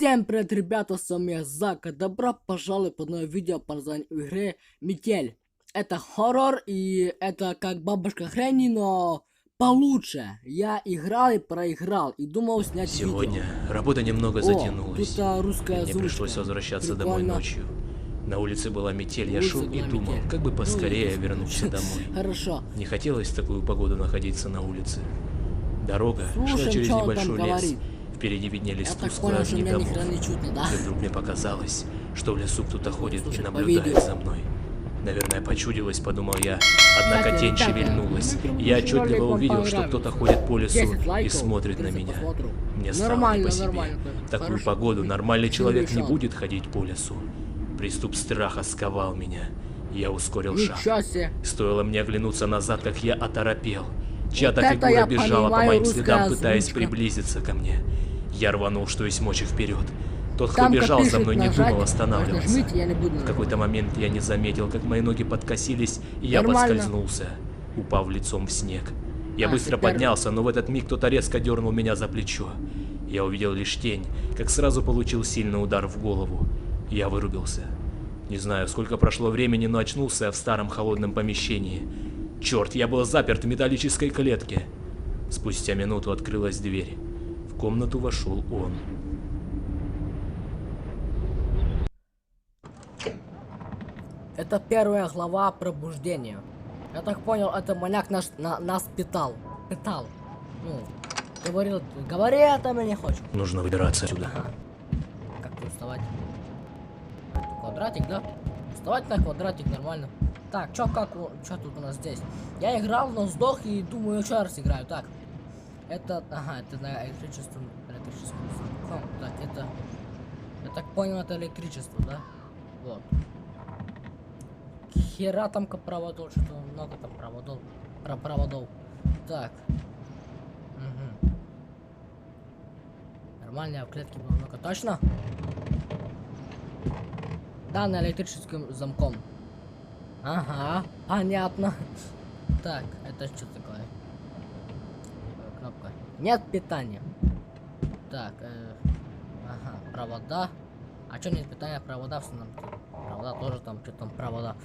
Всем привет, ребята, с вами я Зак, и добро пожаловать под новое видео по названию игры Метель. Это хоррор, и это как бабушка Хренни, но получше. Я играл и проиграл, и думал снять Сегодня видео. работа немного затянулась, Тут и русская мне озвучка. пришлось возвращаться домой Прикольно. ночью. На улице была метель, я Улица шел и была думал, метель. как бы Ну, поскорее это вернуться домой. Хорошо. Не хотелось в такую погоду находиться на улице. Дорога шла Слушаем, через что он там небольшой лес. говорит. Впереди виднелись Я так тусклые понял, что огни меня ни домов. хрена не чутно, да? И вдруг мне показалось, что в лесу кто-то ходит и слушать по наблюдает видео. за мной. Наверное, почудилось, подумал я. Однако Кстати, тень ребята, шевельнулась, ну, и я ролик отчетливо вам увидел, что кто-то понравился. ходит по лесу 10 и лайков, смотрит на 30 меня. просмотров. Мне стало Нормально, не по себе. нормально. В такую Хорошо. погоду нормальный человек не Решен. будет ходить по лесу. Приступ страха сковал меня. Я ускорил шаг. Ничего себе. Стоило мне оглянуться назад, как я оторопел. Чья-то это фигура я бежала по понимаю, моим русская следам, пытаясь озвучка. приблизиться ко мне. Я рванул, что есть мочи, вперед. Тот, кто Там, как бежал за пишет, мной, не нажать, думал останавливаться. нажмите, я не буду В какой-то момент я не заметил, как мои ноги подкосились, и я Нормально. поскользнулся, упав лицом в снег. Я А, быстро теперь- поднялся, но в этот миг кто-то резко дернул меня за плечо. Я увидел лишь тень, как сразу получил сильный удар в голову. Я вырубился. Не знаю, сколько прошло времени, но очнулся я в старом холодном помещении. Черт, я был заперт в металлической клетке. Спустя минуту открылась дверь. В комнату вошел он. Это первая глава пробуждения. Я так понял, это маньяк нас пытал. Пытал. Ну, говори это мне не хочешь. Нужно выбираться отсюда. Ага. Как тут вставать? Это квадратик, да? Вставать на квадратик нормально. Так, чё тут у нас здесь? Я играл, но сдох и думаю, еще раз играю. Так. Это, ага, это на электричеством замком. Так, это, я так понял, это электричество, да? Вот. Хера там проводов, что-то много там проводов. Так. Угу. Нормально, я в клетке было много. Точно? Да, на электрическим замком. Ага, понятно. Так, это что такое? Кнопка. Нет питания. Так, ага, провода. А что нет питания? Провода в основном. Провода тоже там, что там провода.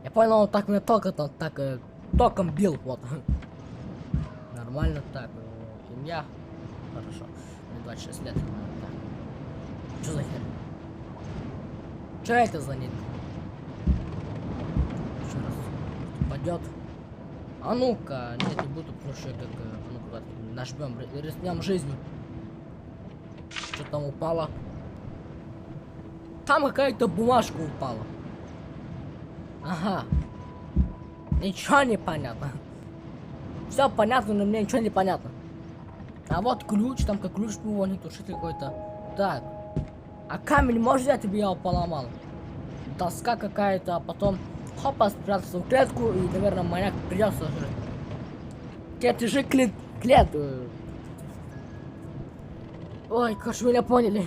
Я понял, он так мне только там, так, током бил, вот. Нормально, так, семья. Хорошо. Мне 26 лет. Так. Что за хер? Что это за нитка? Еще раз. Пойдет. А ну-ка, нет, не буду, потому что как, ну-ка, нажмем, рискнем жизнью. Что там упало? Там какая-то бумажка упала. Ага. Ничего не понятно. Все понятно, но мне ничего не понятно. А вот ключ, там как ключ был, не тушитель какой-то. Так. А камень может я тебе его поломал? Доска какая-то, а потом хопа, спрятался в клетку, и, наверное, маньяк придется же. Ты же Ой, короче, меня поняли.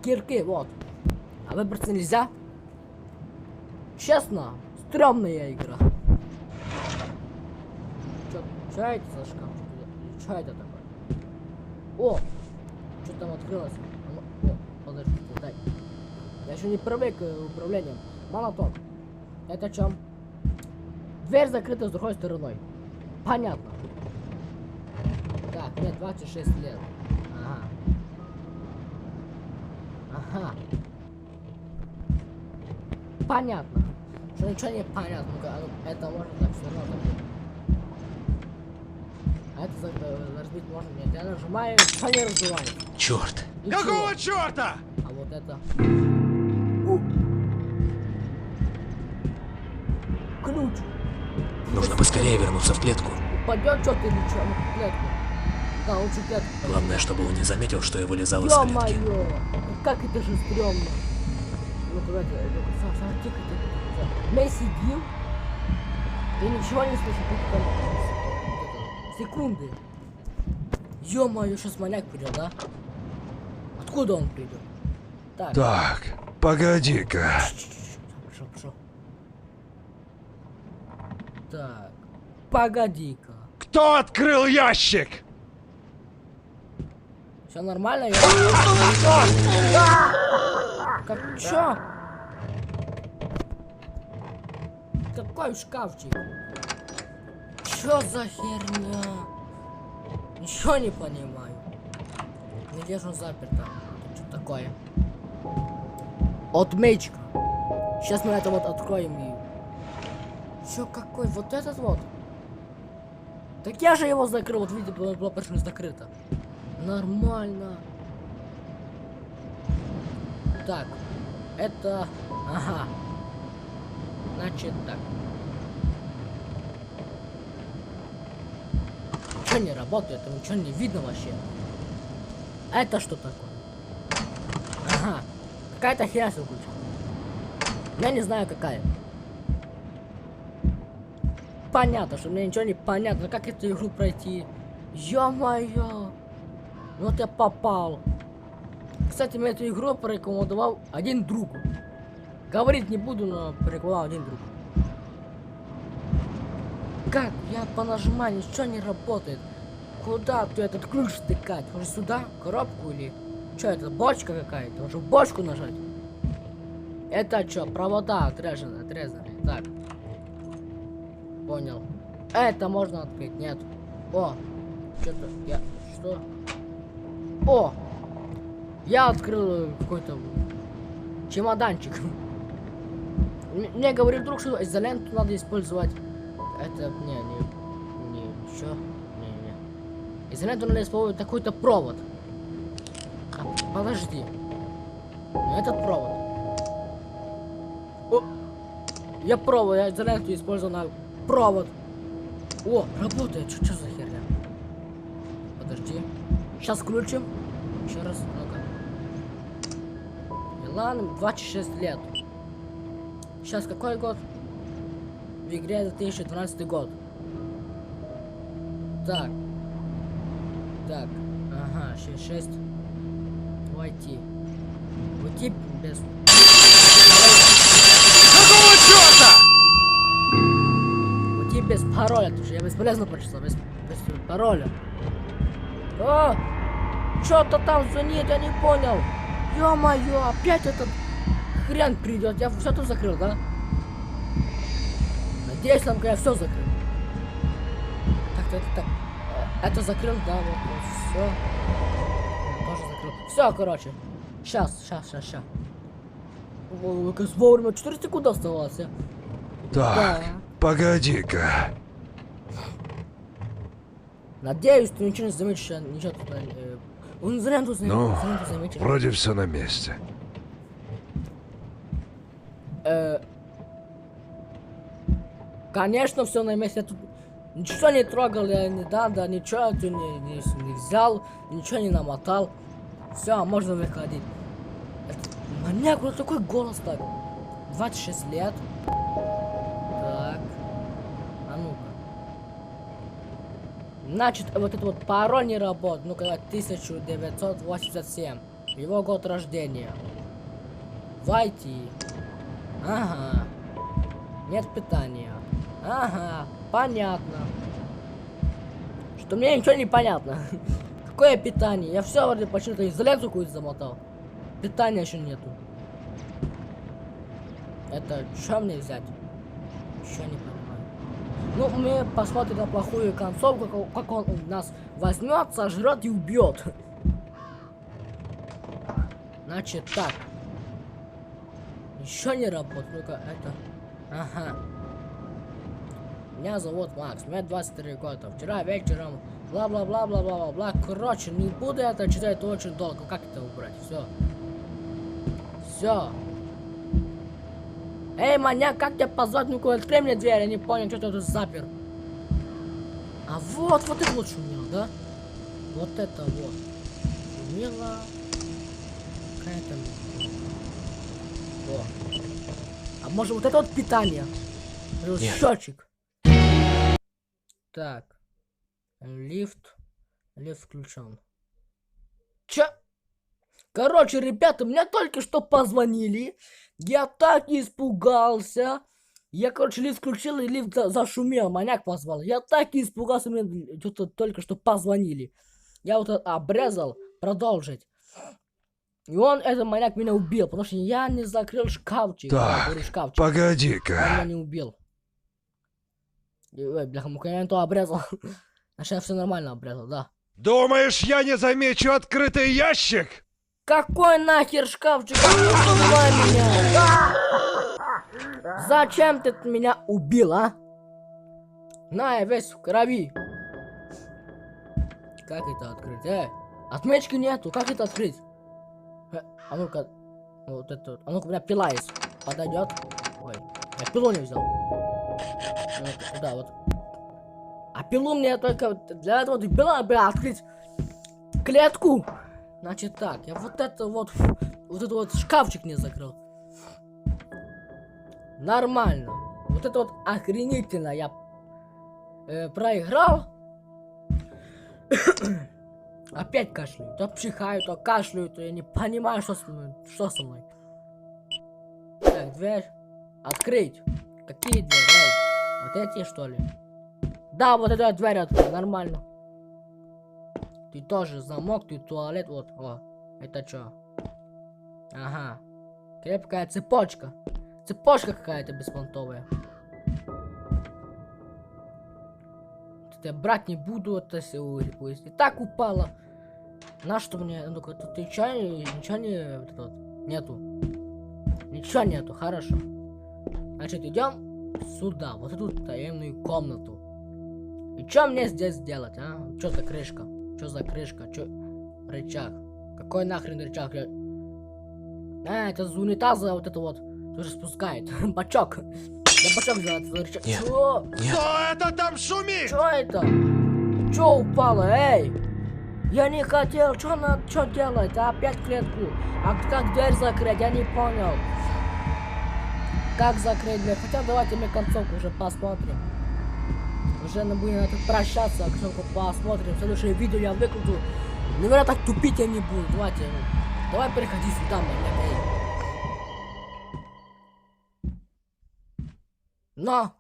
Кирки, вот. А выбраться нельзя? Честно, стрёмная игра. Чё это за шкафчик? Чё это такое? О! Что там открылось? О, подожди, дай. Я еще не привык к управлению. Молоток. Это чем? Дверь закрыта с другой стороной. Понятно. Так, мне 26 лет. Ага. Ага. Понятно. Что ничего не понятно. Это можно так все равно. А это разбить можно нет. Я нажимаю, что не разбиваю. Черт! Какого черта? А вот это. Ключ. Нужно поскорее вернуться в клетку. Упадет что-то или что? Ну, клетку. Да, лучше клетку. Главное, чтобы он не заметил, что я вылезал из клетки. Ё-моё! Как это же стрёмно. Ну, давайте, тихо. Мы сидим и ничего не слышим. Только там секунды. Ё-моё, сейчас маньяк придет, да? Откуда он придет? Так, погоди-ка. Пошел. Так, погоди-ка. Кто открыл ящик? Все нормально? Как чё? Какой шкафчик? Чё за херня? Ничего не понимаю. Где же он заперто? Что такое? Отмечка. Сейчас мы это вот откроем и... Чё какой? Вот этот вот? Так я же его закрыл, вот видите, было почему закрыто. Нормально. Так. Это... Ага. Значит так. Ничего не работает, ничего не видно вообще. Это что такое? Ага. Какая-то херня выключена. Я не знаю какая. Понятно, что мне ничего не понятно, как эту игру пройти. Ё-моё. Вот я попал. Кстати, мне эту игру порекомендовал один друг. Говорить не буду, но порекомендовал один друг. Как? Я понажимаю, ничего не работает. Куда ты этот ключ стыкать? Может сюда? Коробку или... Что это? Бочка какая-то? Может бочку нажать? Это что? Провода отрезаны. Так. Понял. Это можно открыть? Нет. О! Что-то я... Что? О! Я открыл какой-то чемоданчик. Мне говорит друг, что изоленту надо использовать. Это... Не. Что? Не. Изоленту надо использовать какой-то провод. Подожди. Этот провод. О! Я изоленту использовал на провод. О, работает. Что за херня? Подожди. Сейчас включим. Еще раз. Ну-ка. Милан, 26 лет. Сейчас какой год? В игре 2012 год. Так. Ага, 6. Войти без... Какого черта? Войти без пароля, потому что я бесполезно прочитал, без пароля. О! Что-то там звонит, я не понял. Ё-моё, опять этот хрен придет. Я все тут закрыл, да? Надеюсь, там я все закрыл. Так. Это закрыл, да, вот все. Тоже закрыл. Все, короче. Сейчас. Как вовремя 4 секунды оставалось. Так, Да. погоди-ка. Надеюсь, ты ничего не заметишь, ничего тут... Он зря тут Ну, заметил. вроде все на месте. Конечно, все на месте. Я тут ничего не трогал, я не надо, ничего тут не взял, ничего не намотал. Все, можно выходить. Маньяк, вот такой голос так. 26 лет. Так. А ну-ка. Значит, вот этот вот пароль не работает. Ну-ка, 1987. Его год рождения. Войти. Ага. Нет питания. Ага. Понятно. Что мне ничего не понятно. Какое питание? Я все вроде почему-то изоляцию какую-то замотал. Питания еще нету. Это что мне взять? Еще не понимаю. Ну, мы посмотрим на плохую концовку, как он нас возьмет, сожрет и убьет. Значит так. Еще не работает. Ну-ка, это... Ага. Меня зовут Макс, мне 23 года. Вчера вечером бла-бла-бла-бла-бла-бла. Короче, не буду это читать, это очень долго. Как это убрать? Все. Эй, маньяк, как тебя позвать? Ну-ка, открой мне дверь, я не понял, что ты тут запер. А вот это вот шумело, да? Вот это вот. Шумело. Какая-то... О. А может вот это вот питание? Это счетчик. Так. Лифт включен. Чё? Короче, ребята, мне только что позвонили. Я так испугался. Я, короче, лифт включил, и лифт зашумел. Маньяк позвал. Я так испугался, мне что-то только что позвонили. Я вот обрезал продолжить. И он, этот маньяк, меня убил, потому что я не закрыл шкафчик. Так, Я говорю, шкафчик. Погоди-ка. Он меня не убил. Ой, бляха-мука, я не то обрезал. Значит, я все нормально обрезал, да. Думаешь, я не замечу открытый ящик? Какой нахер шкафчик? Не убивай меня! Зачем ты меня убил, а? На, я весь в крови. Как это открыть? Отмечки нету, как это открыть? А ну-ка, вот это вот. А ну-ка, у меня пила есть. Подойдет. Ой, я пилу не взял. Ну-ка, да, вот. А пилу мне только для этого была бы открыть клетку. Значит так, я вот этот вот шкафчик не закрыл. Нормально. Вот это вот охренительно я проиграл. Опять кашляю. То пчихаю, то кашляю, то я не понимаю, что со мной. Так, дверь. Открыть. Какие двери? Вот эти, что ли? Да, вот эта дверь открыта, нормально. Ты тоже замок, ты туалет, вот. О, это что? Ага. Крепкая цепочка. Цепочка какая-то беспонтовая. Я брать не буду, это все и так упало. На что мне? Ну-ка, тут ничего нету. Ничего нету, хорошо. Значит, идем сюда, вот эту таемную комнату. И что мне здесь делать, а? Что за крышка? Что за крышка? Что? Рычаг. Какой нахрен рычаг? Это из унитаза вот это вот. Тоже спускает. Бачок. Я бачок взял, это рычаг. Нет. Чё? Кто это там шумит? Что это? Что упало, эй? Я не хотел, что делать? Опять клетку. А как дверь закрыть? Я не понял. Как закрыть дверь? Хотя давайте мы концовку уже посмотрим. Уже мы будем прощаться, концовку посмотрим. Следующее видео я выкруту. Наверное, так тупить я не буду. Давайте, давай переходи сюда, маньяк, эй. Но,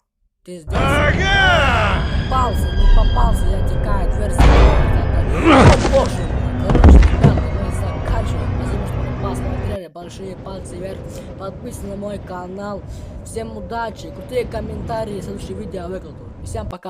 ты здесь. Ага! Попался, не попался, я текаю, дверь закрыта. О, боже мой. Короче, ребята, мы заканчиваем. Спасибо, что вы посмотрели. Большие пальцы вверх. Подписывайтесь на мой канал. Всем удачи, крутые комментарии. Следующее видео я выкладу. Всем пока.